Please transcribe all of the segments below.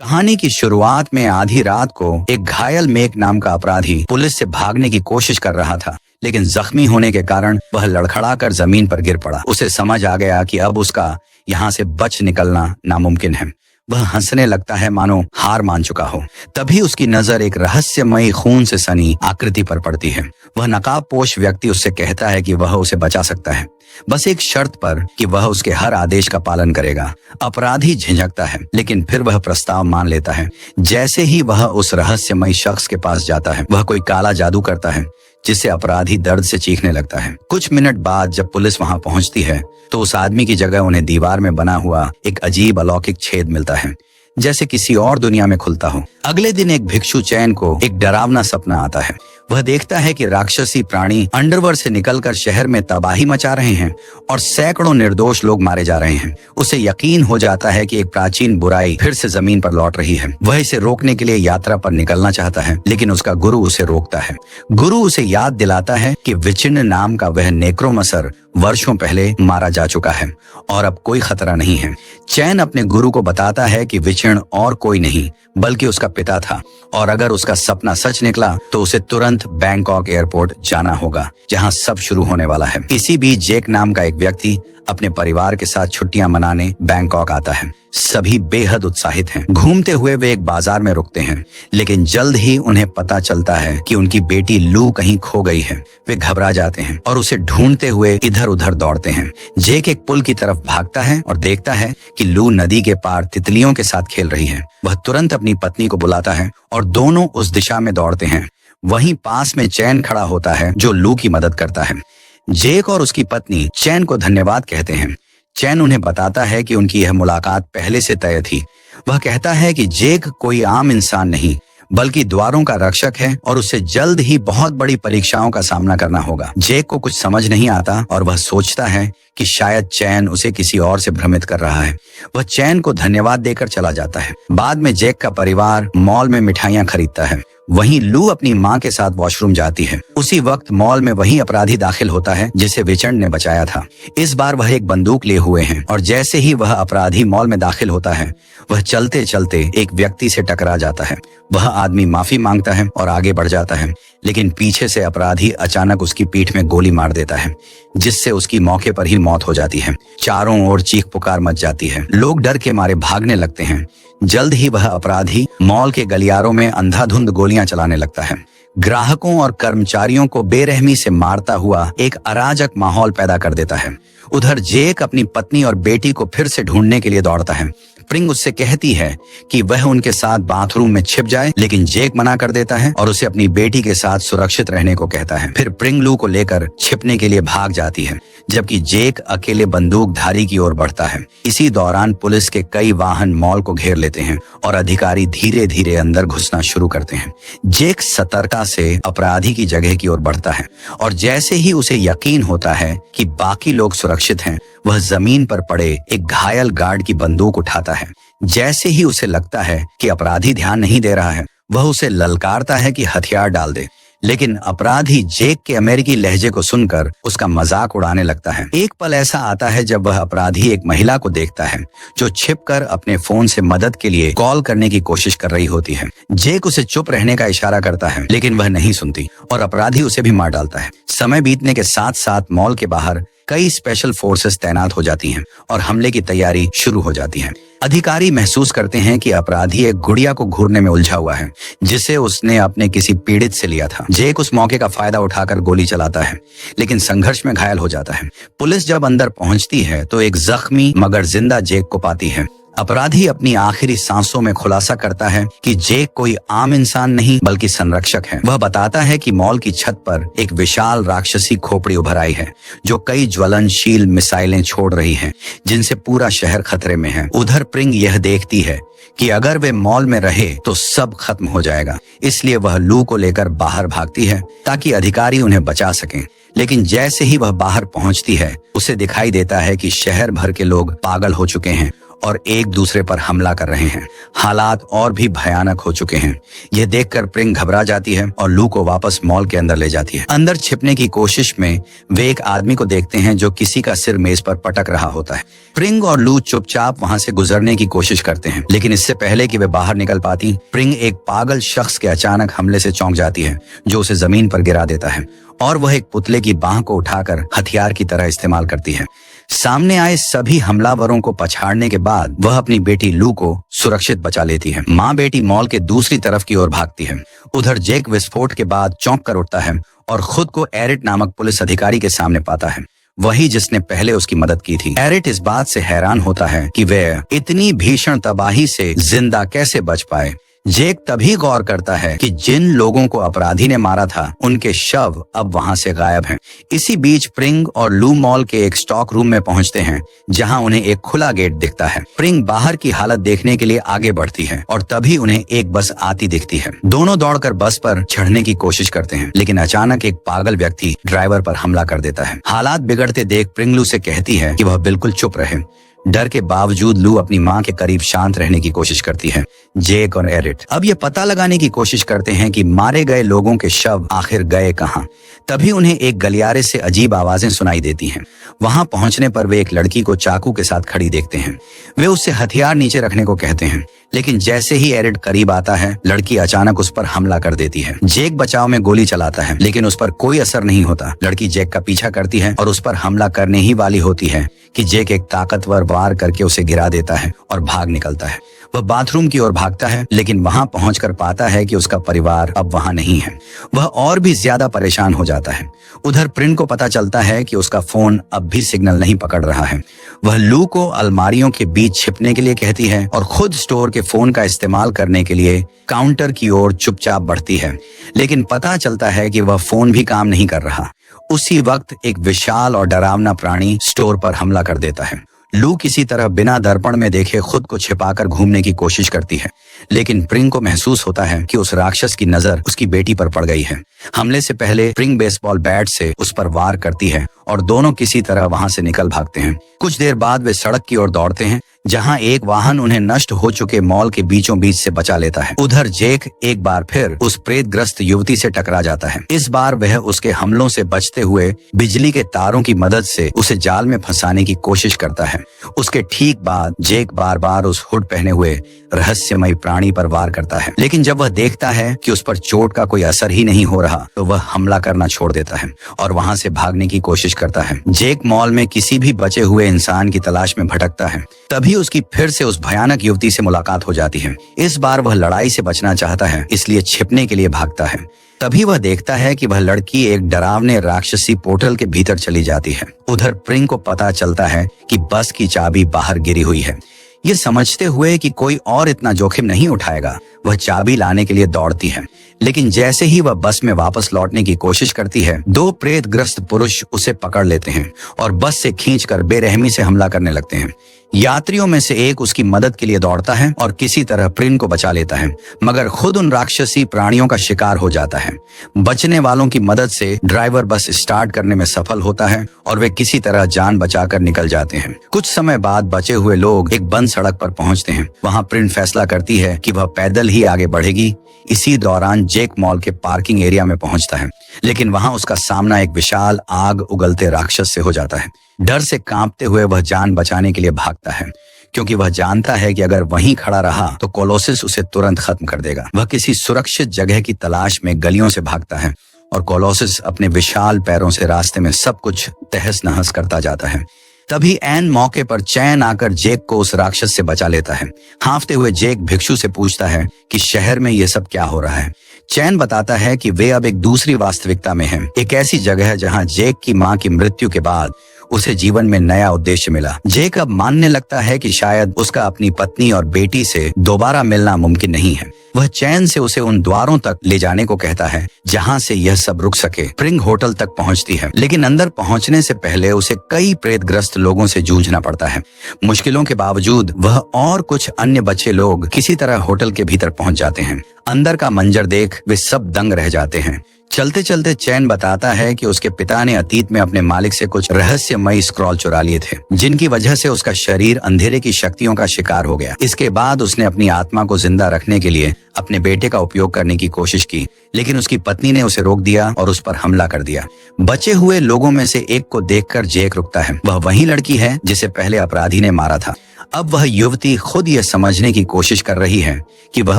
कहानी की शुरुआत में आधी रात को एक घायल मेक नाम का अपराधी पुलिस से भागने की कोशिश कर रहा था, लेकिन जख्मी होने के कारण वह लड़खड़ाकर जमीन पर गिर पड़ा। उसे समझ आ गया कि अब उसका यहाँ से बच निकलना नामुमकिन है। वह हंसने लगता है मानो हार मान चुका हो। तभी उसकी नजर एक रहस्यमयी खून से सनी आकृति पर पड़ती है। वह नकाबपोश व्यक्ति उससे कहता है कि वह उसे बचा सकता है, बस एक शर्त पर कि वह उसके हर आदेश का पालन करेगा। अपराधी झिझकता है, लेकिन फिर वह प्रस्ताव मान लेता है। जैसे ही वह उस रहस्यमयी शख्स के पास जाता है, वह कोई काला जादू करता है जिससे अपराधी दर्द से चीखने लगता है। कुछ मिनट बाद जब पुलिस वहां पहुंचती है तो उस आदमी की जगह उन्हें दीवार में बना हुआ एक अजीब अलौकिक छेद मिलता है, जैसे किसी और दुनिया में खुलता हो। अगले दिन एक भिक्षु चैन को एक डरावना सपना आता है। वह देखता है कि राक्षसी प्राणी अंडरवर्ल्ड से निकलकर शहर में तबाही मचा रहे हैं और सैकड़ों निर्दोष लोग मारे जा रहे हैं। उसे यकीन हो जाता है कि एक प्राचीन बुराई फिर से जमीन पर लौट रही है। वह इसे रोकने के लिए यात्रा पर निकलना चाहता है, लेकिन उसका गुरु उसे रोकता है। गुरु उसे याद दिलाता है कि विचिन्न नाम का वह नेक्रोमसर वर्षों पहले मारा जा चुका है और अब कोई खतरा नहीं है। चैन अपने गुरु को बताता है कि विचिन्न और कोई नहीं बल्कि उसका पिता था, और अगर उसका सपना सच निकला तो उसे तुरंत बैंकॉक एयरपोर्ट जाना होगा, जहां सब शुरू होने वाला है। इसी बीच जेक नाम का एक व्यक्ति अपने परिवार के साथ छुट्टियां मनाने बैंकॉक आता है। सभी बेहद उत्साहित हैं। घूमते हुए वे एक बाजार में रुकते हैं, लेकिन जल्द ही उन्हें पता चलता है कि उनकी बेटी लू कहीं खो गई है। वे घबरा जाते हैं और उसे ढूंढते हुए इधर उधर दौड़ते हैं। जेक एक पुल की तरफ भागता है और देखता है कि लू नदी के पार तितलियों के साथ खेल रही है। वह तुरंत अपनी पत्नी को बुलाता है और दोनों उस दिशा में दौड़ते हैं। वहीं पास में चैन खड़ा होता है, जो लू की मदद करता है। जेक और उसकी पत्नी चैन को धन्यवाद कहते हैं। चैन उन्हें बताता है कि उनकी यह मुलाकात पहले से तय थी। वह कहता है कि जेक कोई आम इंसान नहीं बल्कि द्वारों का रक्षक है और उसे जल्द ही बहुत बड़ी परीक्षाओं का सामना करना होगा। जेक को कुछ समझ नहीं आता और वह सोचता है कि शायद चैन उसे किसी और से भ्रमित कर रहा है। वह चैन को धन्यवाद देकर चला जाता है। बाद में जेक का परिवार मॉल में मिठाइयां खरीदता है। वहीं लू अपनी माँ के साथ वॉशरूम जाती है। उसी वक्त मॉल में वही अपराधी दाखिल होता है जिसे विचर्ण ने बचाया था। इस बार वह एक बंदूक लिए हुए हैं और जैसे ही वह अपराधी मॉल में दाखिल होता है, वह चलते चलते एक व्यक्ति से टकरा जाता है। वह आदमी माफी मांगता है और आगे बढ़ जाता है, लेकिन पीछे से अपराधी अचानक उसकी पीठ में गोली मार देता है, जिससे उसकी मौके पर ही मौत हो जाती है। चारों ओर चीख पुकार मच जाती है। लोग डर के मारे भागने लगते हैं। जल्द ही वह अपराधी मॉल के गलियारों में अंधाधुंध गोलियां चलाने लगता है। ग्राहकों और कर्मचारियों को बेरहमी से मारता हुआ एक अराजक माहौल पैदा कर देता है। उधर जेक अपनी पत्नी और बेटी को फिर से ढूंढने के लिए दौड़ता है। प्रिंग उससे कहती है कि वह उनके साथ बाथरूम में छिप जाए, लेकिन जेक मना कर देता है और उसे अपनी बेटी के साथ सुरक्षित रहने को कहता है। फिर प्रिंग लू को लेकर छिपने के लिए भाग जाती है, जबकि जेक अकेले बंदूकधारी की ओर बढ़ता है। इसी दौरान पुलिस के कई वाहन मॉल को घेर लेते हैं और अधिकारी धीरे धीरे अंदर घुसना शुरू करते हैं। जेक सतर्कता से अपराधी की जगह की ओर बढ़ता है और जैसे ही उसे यकीन होता है कि बाकी लोग सुरक्षित हैं, वह जमीन पर पड़े एक घायल गार्ड की बंदूक उठाता है। जैसे ही उसे लगता है कि अपराधी ध्यान नहीं दे रहा है, वह उसे ललकारता है कि हथियार डाल दे, लेकिन अपराधी जेक के अमेरिकी लहजे को सुनकर उसका मजाक उड़ाने लगता है। एक पल ऐसा आता है जब वह अपराधी एक महिला को देखता है जो छिपकर अपने फोन से मदद के लिए कॉल करने की कोशिश कर रही होती है। जेक उसे चुप रहने का इशारा करता है, लेकिन वह नहीं सुनती और अपराधी उसे भी मार डालता है। समय बीतने के साथ साथ मॉल के बाहर कई स्पेशल फोर्सेस तैनात हो जाती हैं और हमले की तैयारी शुरू हो जाती है। अधिकारी महसूस करते हैं कि अपराधी एक गुड़िया को घूरने में उलझा हुआ है, जिसे उसने अपने किसी पीड़ित से लिया था। जेक उस मौके का फायदा उठाकर गोली चलाता है, लेकिन संघर्ष में घायल हो जाता है। पुलिस जब अंदर पहुंचती है तो एक जख्मी मगर जिंदा जेक को पाती है। अपराधी अपनी आखिरी सांसों में खुलासा करता है कि जेक कोई आम इंसान नहीं बल्कि संरक्षक है। वह बताता है कि मॉल की छत पर एक विशाल राक्षसी खोपड़ी उभर आई है, जो कई ज्वलनशील मिसाइलें छोड़ रही है, जिनसे पूरा शहर खतरे में है। उधर प्रिंग यह देखती है कि अगर वे मॉल में रहे तो सब खत्म हो जाएगा, इसलिए वह लू को लेकर बाहर भागती है ताकि अधिकारी उन्हें बचा सकें। लेकिन जैसे ही वह बाहर पहुंचती है, उसे दिखाई देता है कि शहर भर के लोग पागल हो चुके हैं और एक दूसरे पर हमला कर रहे हैं। हालात और भी भयानक हो चुके हैं। यह देखकर प्रिंग घबरा जाती है और लू को वापस मॉल के अंदर ले जाती है। अंदर छिपने की कोशिश में वे एक आदमी को देखते हैं जो किसी का सिर मेज पर पटक रहा होता है। प्रिंग और लू चुपचाप वहां से गुजरने की कोशिश करते हैं, लेकिन इससे पहले कि वे बाहर निकल पाती, प्रिंग एक पागल शख्स के अचानक हमले से चौंक जाती है जो उसे जमीन पर गिरा देता है और वह एक पुतले की बाह को उठाकर हथियार की तरह इस्तेमाल करती है। सामने आए सभी हमलावरों को पछाड़ने के बाद वह अपनी बेटी लू को सुरक्षित बचा लेती है। माँ बेटी मॉल के दूसरी तरफ की ओर भागती है। उधर जेक विस्फोट के बाद चौंक कर उठता है और खुद को एरिट नामक पुलिस अधिकारी के सामने पाता है, वही जिसने पहले उसकी मदद की थी। एरिट इस बात से हैरान होता है कि वह इतनी भीषण तबाही से जिंदा कैसे बच पाए। जेक तभी गौर करता है कि जिन लोगों को अपराधी ने मारा था उनके शव अब वहां से गायब हैं। इसी बीच प्रिंग और लू मॉल के एक स्टॉक रूम में पहुंचते हैं जहां उन्हें एक खुला गेट दिखता है। प्रिंग बाहर की हालत देखने के लिए आगे बढ़ती है और तभी उन्हें एक बस आती दिखती है। दोनों दौड़कर बस पर चढ़ने की कोशिश करते हैं, लेकिन अचानक एक पागल व्यक्ति ड्राइवर पर हमला कर देता है। हालात बिगड़ते देख प्रिंग लू से कहती है कि वह बिल्कुल चुप रहे। डर के बावजूद लू अपनी माँ के करीब शांत रहने की कोशिश करती है। जेक और एरिट अब ये पता लगाने की कोशिश करते हैं कि मारे गए लोगों के शव आखिर गए कहाँ। तभी उन्हें एक गलियारे से अजीब आवाजें सुनाई देती हैं। वहां पहुंचने पर वे एक लड़की को चाकू के साथ खड़ी देखते हैं। वे उससे हथियार नीचे रखने को कहते हैं, लेकिन जैसे ही एरिट करीब आता है, लड़की अचानक उस पर हमला कर देती है। जेक बचाव में गोली चलाता है, लेकिन उस पर कोई असर नहीं होता। लड़की जेक का पीछा करती है और उस पर हमला करने ही वाली होती है कि जेक एक ताकतवर वार करके उसे गिरा देता है और भाग निकलता है। वह बाथरूम की ओर भागता है, लेकिन वहां पहुंचकर पाता है कि उसका परिवार अब वहां नहीं है। वह और भी ज्यादा परेशान हो जाता है। उधर प्रिंट को पता चलता है कि उसका फोन अब भी सिग्नल नहीं पकड़ रहा है। वह लू को अलमारियों के बीच छिपने के लिए कहती है और खुद स्टोर के फोन का इस्तेमाल करने के लिए काउंटर की ओर चुपचाप बढ़ती है, लेकिन पता चलता है कि वह फोन भी काम नहीं कर रहा। उसी वक्त एक विशाल और डरावना प्राणी स्टोर पर हमला कर देता है। लू किसी तरह बिना दर्पण में देखे खुद को छिपाकर घूमने की कोशिश करती है, लेकिन प्रिंग को महसूस होता है कि उस राक्षस की नजर उसकी बेटी पर पड़ गई है। हमले से पहले प्रिंग बेसबॉल बैट से उस पर वार करती है और दोनों किसी तरह वहां से निकल भागते हैं। कुछ देर बाद वे सड़क की ओर दौड़ते हैं, जहां एक वाहन उन्हें नष्ट हो चुके मॉल के बीचों बीच से बचा लेता है। उधर जेक एक बार फिर उस प्रेतग्रस्त युवती से टकरा जाता है। इस बार वह उसके हमलों से बचते हुए बिजली के तारों की मदद से उसे जाल में फंसाने की कोशिश करता है। उसके ठीक बाद जेक बार बार उस हुड पहने हुए रहस्यमय प्राणी पर वार करता है, लेकिन जब वह देखता है कि उस पर चोट का कोई असर ही नहीं हो रहा, तो वह हमला करना छोड़ देता है और वहां से भागने की कोशिश करता है। जेक मॉल में किसी भी बचे हुए इंसान की तलाश में भटकता है। तभी उसकी फिर से उस भयानक युवती से मुलाकात हो जाती है। इस बार वह लड़ाई से बचना चाहता है, इसलिए छिपने के लिए भागता है। तभी वह देखता है कि वह लड़की एक डरावने राक्षसी पोर्टल के भीतर चली जाती है। उधर प्रिंग को पता चलता है कि बस की चाबी बाहर गिरी हुई है। ये समझते हुए कि कोई और इतना जोखिम नहीं उठाएगा, वह चाबी लाने के लिए दौड़ती है, लेकिन जैसे ही वह बस में वापस लौटने की कोशिश करती है, दो प्रेतग्रस्त पुरुष उसे पकड़ लेते हैं और बस से खींचकर बेरहमी से हमला करने लगते हैं। यात्रियों में से एक उसकी मदद के लिए दौड़ता है और किसी तरह प्रिंग को बचा लेता है, मगर खुद उन राक्षसी प्राणियों का शिकार हो जाता है। बचने वालों की मदद से ड्राइवर बस स्टार्ट करने में सफल होता है और वे किसी तरह जान बचाकर निकल जाते हैं। कुछ समय बाद बचे हुए लोग एक बंद सड़क पर पहुंचते हैं। वहां प्रिंट फैसला करती है कि वह पैदल ही आगे बढ़ेगी। इसी दौरान जेक मॉल के पार्किंग एरिया में पहुंचता है, लेकिन वहां उसका सामना एक विशाल आग उगलते राक्षस से हो जाता है। डर से कांपते हुए वह जान बचाने के लिए भागता है, क्योंकि वह जानता है कि अगर वहीं खड़ा रहा तो कोलोसिस उसे तुरंत खत्म कर देगा। वह किसी सुरक्षित जगह की तलाश में गलियों से भागता है और कोलोसिस अपने विशाल पैरों से रास्ते में सब कुछ तहस नहस करता जाता है। तभी ऐन मौके पर चैन आकर जेक को उस राक्षस से बचा लेता है। हांफते हुए जेक भिक्षु से पूछता है कि शहर में ये सब क्या हो रहा है। चैन बताता है कि वे अब एक दूसरी वास्तविकता में हैं, एक ऐसी जगह जहां जेक की मां की मृत्यु के बाद उसे जीवन में नया उद्देश्य मिला। जेक अब मानने लगता है कि शायद उसका अपनी पत्नी और बेटी से दोबारा मिलना मुमकिन नहीं है। वह चैन से उसे उन द्वारों तक ले जाने को कहता है जहां से यह सब रुक सके। प्रिंग होटल तक पहुंचती है, लेकिन अंदर पहुंचने से पहले उसे कई प्रेतग्रस्त लोगों से जूझना पड़ता है। मुश्किलों के बावजूद वह और कुछ अन्य बच्चे लोग किसी तरह होटल के भीतर पहुंच जाते हैं। अंदर का मंजर देख वे सब दंग रह जाते हैं। चलते चलते चैन बताता है कि उसके पिता ने अतीत में अपने मालिक से कुछ रहस्यमयी स्क्रॉल चुरा लिए थे, जिनकी वजह से उसका शरीर अंधेरे की शक्तियों का शिकार हो गया। इसके बाद उसने अपनी आत्मा को जिंदा रखने के लिए अपने बेटे का उपयोग करने की कोशिश की, लेकिन उसकी पत्नी ने उसे रोक दिया और उस पर हमला कर दिया। बचे हुए लोगों में से एक को देखकर जेक रुकता है। वह वही लड़की है जिसे पहले अपराधी ने मारा था। अब वह युवती खुद यह समझने की कोशिश कर रही है कि वह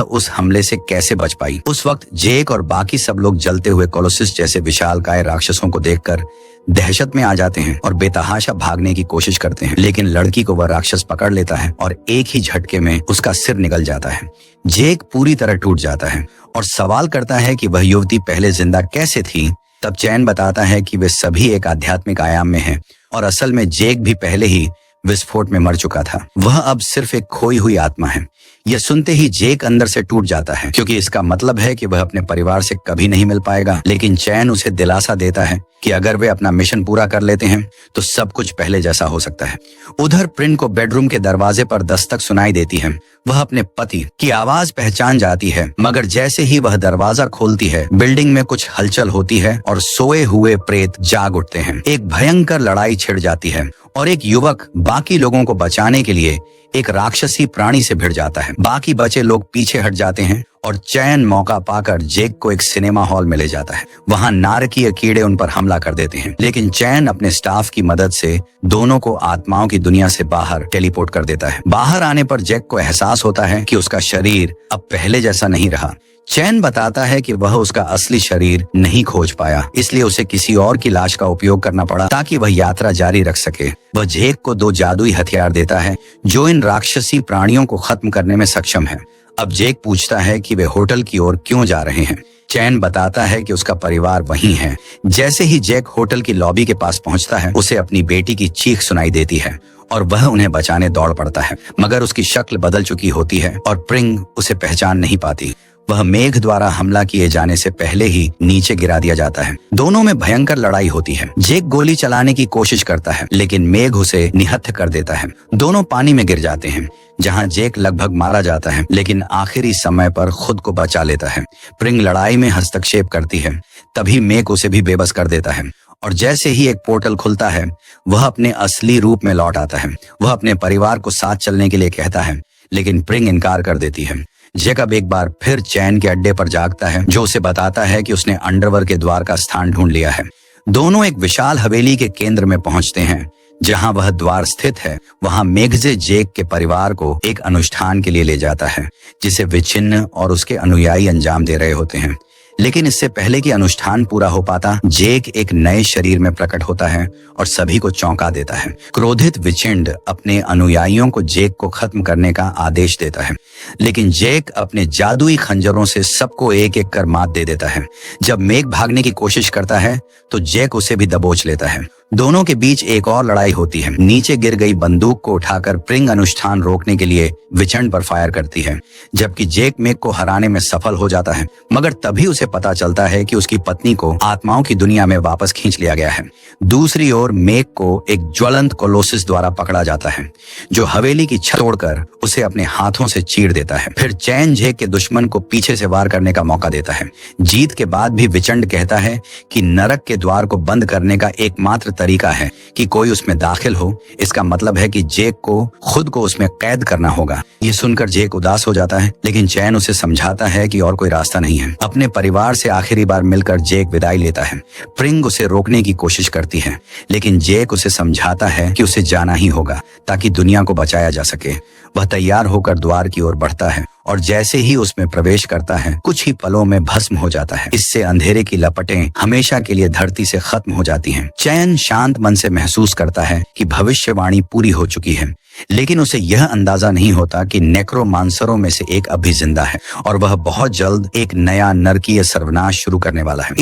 उस हमले से कैसे बच पाई। उस वक्त जेक और बाकी सब लोग जलते हुए कोलोसिस जैसे विशालकाय राक्षसों को देखकर दहशत में आ जाते हैं और बेतहाशा भागने की कोशिश करते हैं, लेकिन लड़की को वह राक्षस पकड़ लेता है और एक ही झटके में उसका सिर निकल जाता है। जेक पूरी तरह टूट जाता है और सवाल करता है कि वह युवती पहले जिंदा कैसे थी। तब चैन बताता है कि वे सभी एक आध्यात्मिक आयाम में हैं और असल में जेक भी पहले ही विस्फोट में मर चुका था। वह अब सिर्फ एक खोई हुई आत्मा है। यह सुनते ही जेक अंदर से टूट जाता है, क्योंकि इसका मतलब है कि वह अपने परिवार से कभी नहीं मिल पाएगा। लेकिन चैन उसे दिलासा देता है कि अगर वे अपना मिशन पूरा कर लेते हैं तो सब कुछ पहले जैसा हो सकता है। उधर प्रिन को बेडरूम के दरवाजे पर दस्तक सुनाई देती है। वह अपने पति की आवाज पहचान जाती है, मगर जैसे ही वह दरवाजा खोलती है बिल्डिंग में कुछ हलचल होती है और सोए हुए प्रेत जाग उठते हैं। एक भयंकर लड़ाई छिड़ जाती है और एक युवक बाकी लोगों को बचाने के लिए एक राक्षसी प्राणी से भिड़ जाता है। बाकी बचे लोग पीछे हट जाते हैं और चैन मौका पाकर जेक को एक सिनेमा हॉल में ले जाता है। वहां नारकीय कीड़े उन पर हमला कर देते हैं, लेकिन चैन अपने स्टाफ की मदद से दोनों को आत्माओं की दुनिया से बाहर टेलीपोर्ट कर देता है। बाहर आने पर जेक को एहसास होता है कि उसका शरीर अब पहले जैसा नहीं रहा। चैन बताता है कि वह उसका असली शरीर नहीं खोज पाया, इसलिए उसे किसी और की लाश का उपयोग करना पड़ा ताकि वह यात्रा जारी रख सके। वह जेक को 2 जादुई हथियार देता है जो इन राक्षसी प्राणियों को खत्म करने में सक्षम है। अब जेक पूछता है कि वे होटल की ओर क्यों जा रहे हैं। चैन बताता है कि उसका परिवार वहीं है। जैसे ही जेक होटल की लॉबी के पास पहुंचता है, उसे अपनी बेटी की चीख सुनाई देती है और वह उन्हें बचाने दौड़ पड़ता है, मगर उसकी शक्ल बदल चुकी होती है और प्रिंग उसे पहचान नहीं पाती। वह मेघ द्वारा हमला किए जाने से पहले ही नीचे गिरा दिया जाता है। दोनों में भयंकर लड़ाई होती है। जेक गोली चलाने की कोशिश करता है, लेकिन मेघ उसे निहत्थ कर देता है। दोनों पानी में गिर जाते हैं, जहां जेक लगभग मारा जाता है, लेकिन आखिरी समय पर खुद को बचा लेता है। प्रिंग लड़ाई में हस्तक्षेप करती है, तभी मेघ उसे भी बेबस कर देता है और जैसे ही एक पोर्टल खुलता है, वह अपने असली रूप में लौट आता है। वह अपने परिवार को साथ चलने के लिए कहता है, लेकिन प्रिंग इनकार कर देती है। जेकब एक बार फिर चैन के अड्डे पर जागता है, जो उसे बताता है कि उसने अंडरवर्ल्ड के द्वार का स्थान ढूंढ लिया है। दोनों एक विशाल हवेली के केंद्र में पहुंचते हैं, जहां वह द्वार स्थित है। वहां मेघजे जेक के परिवार को एक अनुष्ठान के लिए ले जाता है, जिसे विचिन्न और उसके अनुयायी अंजाम दे रहे होते हैं। लेकिन इससे पहले कि अनुष्ठान पूरा हो पाता, जेक एक नए शरीर में प्रकट होता है और सभी को चौंका देता है। क्रोधित विचिंड अपने अनुयायियों को जेक को खत्म करने का आदेश देता है, लेकिन जेक अपने जादुई खंजरों से सबको एक एक कर मात दे देता है। जब मेघ भागने की कोशिश करता है तो जेक उसे भी दबोच लेता है। दोनों के बीच एक और लड़ाई होती है। नीचे गिर गई बंदूक को उठाकर प्रिंग अनुष्ठान रोकने के लिए विचंड पर फायर करती है, जबकि जेक मेघ को हराने में सफल हो जाता है, मगर तभी उसे पता चलता है कि उसकी पत्नी को आत्माओं की दुनिया में वापस खींच लिया गया है। दूसरी ओर मेघ को एक ज्वलंत कोलोसिस द्वारा पकड़ा जाता है, जो हवेली की छत तोड़कर उसे अपने हाथों से चीर देता है। फिर चैन जेक के दुश्मन को पीछे से वार करने का मौका देता है। जीत के बाद भी विचंड कहता है कि नरक के द्वार को बंद करने का एकमात्र तरीका है कि कोई उसमें दाखिल हो। इसका मतलब है कि जेक को खुद को उसमें कैद करना होगा। ये सुनकर जेक उदास हो जाता है, लेकिन चैन उसे समझाता है कि और कोई रास्ता नहीं है। अपने परिवार से आखिरी बार मिलकर जेक विदाई लेता है। प्रिंग उसे रोकने की कोशिश करती है, लेकिन जेक उसे समझाता है कि उसे जाना ही होगा ताकि दुनिया को बचाया जा सके। वह तैयार होकर द्वार की ओर बढ़ता है और जैसे ही उसमें प्रवेश करता है, कुछ ही पलों में भस्म हो जाता है। इससे अंधेरे की लपटें हमेशा के लिए धरती से खत्म हो जाती हैं। चैन शांत मन से महसूस करता है कि भविष्यवाणी पूरी हो चुकी है, लेकिन उसे यह अंदाजा नहीं होता कि नेक्रोमांसरों में से एक अभी जिंदा है और वह बहुत जल्द एक नया नरकीय सर्वनाश शुरू करने वाला है।